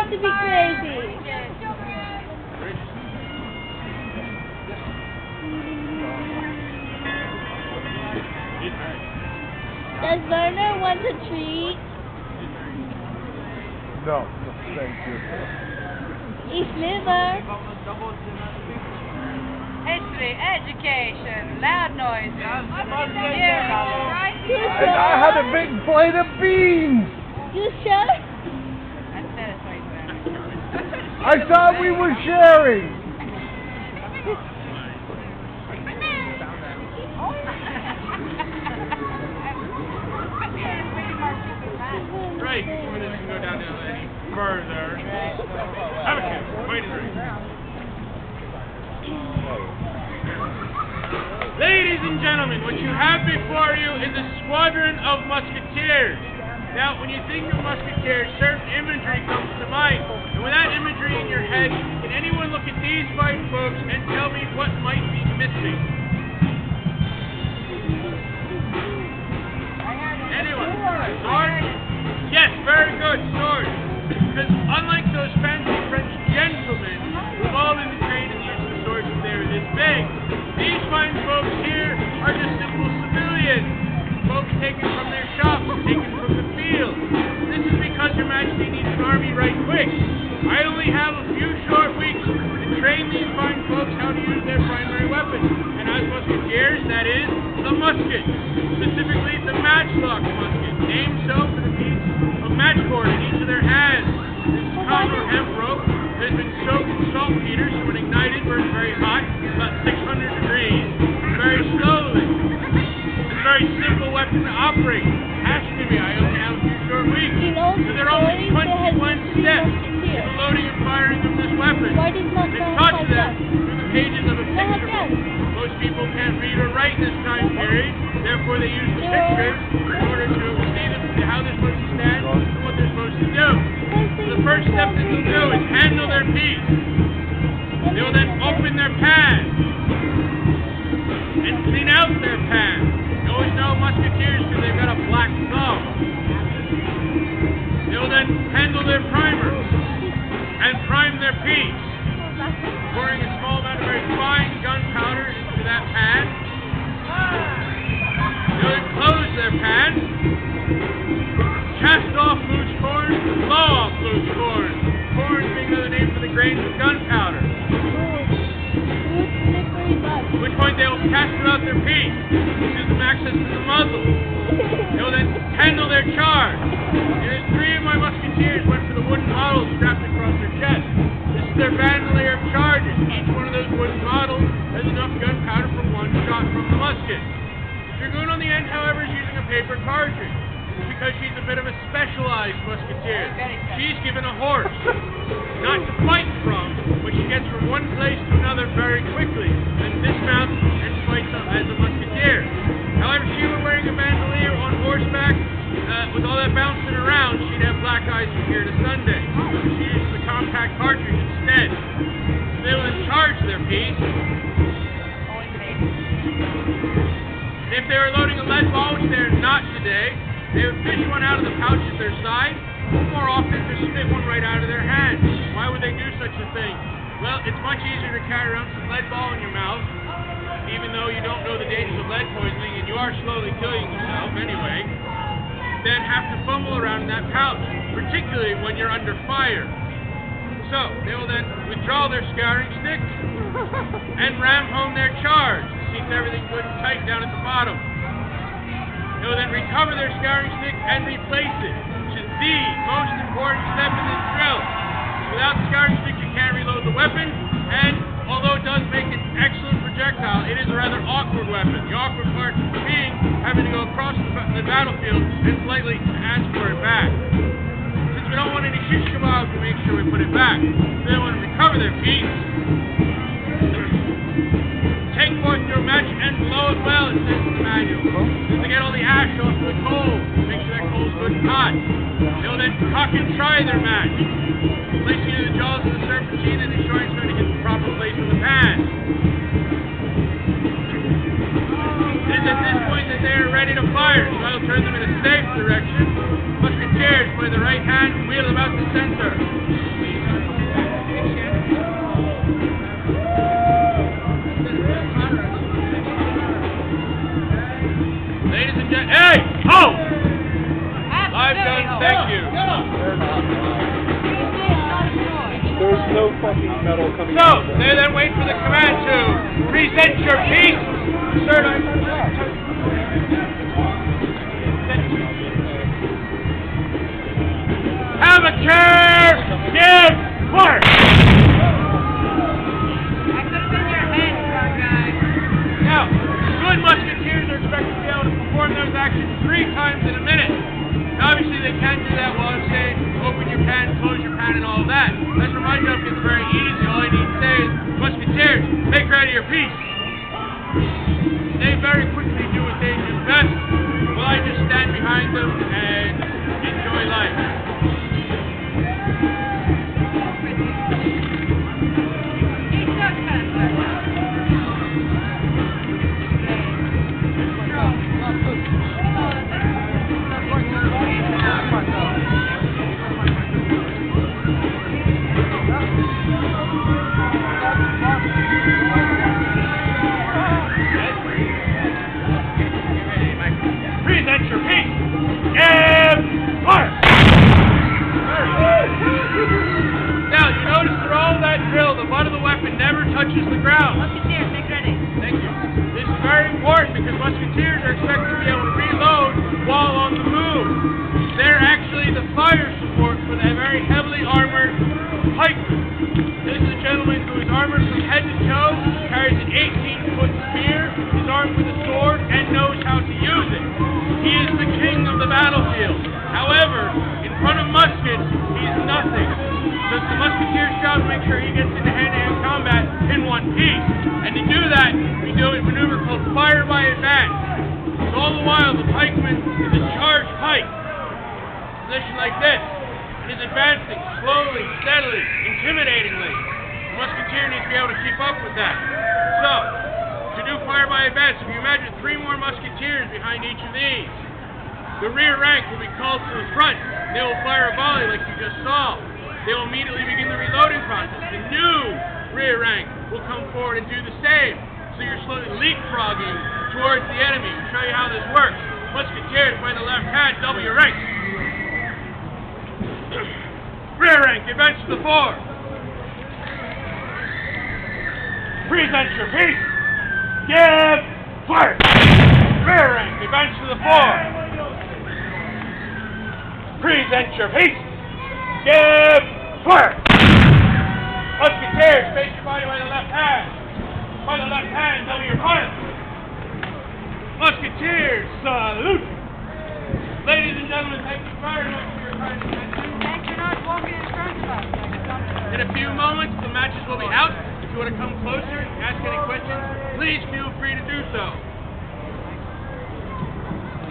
have to be crazy. Does Werner want a treat? No, thank you. Ich liver. History, education, loud noises. And I had a big plate of beans. You sure? I thought we were sharing. Right, before this can go down any further. Have a kid. Wait a minute. Ladies and gentlemen, what you have before you is a squadron of musketeers. Now, when you think of musketeers, certain imagery comes to mind. And with that imagery in your head, can anyone look at these fine folks and tell me what might be missing? Anyone? Sword? Yes, very good, sword. Because unlike those fancy French gentlemen who've all been trained in the use of swords when they were this big, these fine folks here are just simple civilians. Folks taken from their shops, taken from the field. This is because Your Majesty needs an army right quick. I only have a few short weeks to train these fine folks how to use their primary weapon. And as musketeers, that is, the musket. Specifically, the Matchlock Musket, named so for the piece of matchboard in each of their hands. This copper hemp rope has been soaked in saltpeter, so when ignited, burns very hot, about 600 degrees, very slowly. It's a very simple weapon to operate. Has to be. I only have a few short weeks. So there are only 21 steps in the loading and firing of this weapon. It's taught to them through the pages of a picture book. Most people can't read or write in this time period, therefore they use the pictures in order to see how they're supposed to stand and what they're supposed to do. So the first step that they'll do is handle their piece. They will then open their pan and clean out their pan. You always know musketeers because they've got a black thumb. They will then handle their primers and prime their piece, pouring a small amount of very fine gunpowder into that pan. They will then close their pan, cast off loose corn, blow off loose corn. Corn being another name for the grains of gunpowder. At which point they will cast out their piece, which gives them access to the muzzle. They will then handle their charge. Here's 3 of my musketeers went for the wooden models strapped across their chest. This is their bandolier of charges. Each one of those wooden models has enough gunpowder for 1 shot from the musket. The dragoon on the end, however, is using a paper cartridge. Because she's a bit of a specialized musketeer. She's given a horse, not to fight from, but she gets from one place to another very quickly, and dismounts and fights as a musketeer. However, if she were wearing a bandolier on horseback, with all that bouncing around, she'd have black eyes from here to Sunday. So she uses a compact cartridge instead. So they will then charge their piece. And if they were loading a lead ball, which they're not today, they would fish one out of the pouch at their side, or more often just spit one right out of their hand. Why would they do such a thing? Well, it's much easier to carry around some lead ball in your mouth, even though you don't know the dangers of lead poisoning, and you are slowly killing yourself anyway, than have to fumble around in that pouch, particularly when you're under fire. So, they will then withdraw their scouring sticks and ram home their charge. Seats everything good and tight down at the bottom. They will then recover their scouring stick and replace it, which is the most important step in this drill. Without the scouring stick, you can't reload the weapon, and although it does make an excellent projectile, it is a rather awkward weapon. The awkward part being having to go across the battlefield and politely ask for it back. Since we don't want any shish kebabs, we make sure we put it back. They want to recover their piece. Take forth your match and blow it well, it says in the manual. Just to get all the ash off the coal. Make sure that coal's good and hot. They'll then cock and try their match. Placing it in the jaws of the serpentine, and ensuring it's going to hit the proper place in the pan. It is at this point that they are ready to fire, so I'll turn them in a safe direction. Musketeers, by the right hand, wheel about the center. Thank you. There's no fucking metal coming So, out of they then wait for the command to present your piece. Sir, have a care, give, fire. That could have been your head, strong guy. Now, good musketeers are expected to be able to perform those actions 3 times in a minute. Now, obviously, they can do that while I'm saying open your pen, close your pen, and all of that. That's where my job gets very easy. All I need to say is, musketeers, make ready your piece. They very quickly do what they do best, while I just stand behind them and enjoy life. Present your piece. Give fire. Now, you notice through all that drill, the butt of the weapon never touches the ground. Musketeers, make ready. Thank you. This is very important because musketeers are expected to be able to reload while on the move. They're actually the fire support for the very heavily armored pikeman. This is a gentleman who is armored from head to toe, carries an 18-foot spear, is armed with a sword, and knows how to use it. He is the king of the battlefield. However, in front of muskets, he's nothing. So it's the musketeer's job to make sure he gets into hand-to-hand combat in one piece. And to do that, we do a maneuver called fire by advance. So all the while, the pikeman is a charged pike, position like this, and is advancing slowly, steadily, intimidatingly. The musketeer needs to be able to keep up with that. So, to do fire by advance, if you imagine 3 more musketeers behind each of these, the rear rank will be called to the front. They will fire a volley like you just saw. They will immediately begin the reloading process. The new rear rank will come forward and do the same. So you're slowly leapfrogging towards the enemy. I'll show you how this works. Musketeers by the left hand, double your rank. Rear rank, advance to the fore. Present your piece. Give fire. Rear rank, advance to the fore. Present your piece. Give fire. Musketeers, face your body by the left hand. By the left hand, double your fire. Musketeers, salute. Ladies and gentlemen, thank you very much for your kind attention. Thanks for not walking in front of us. In a few moments, the matches will be out. If you want to come closer and ask any questions, please feel free to do so.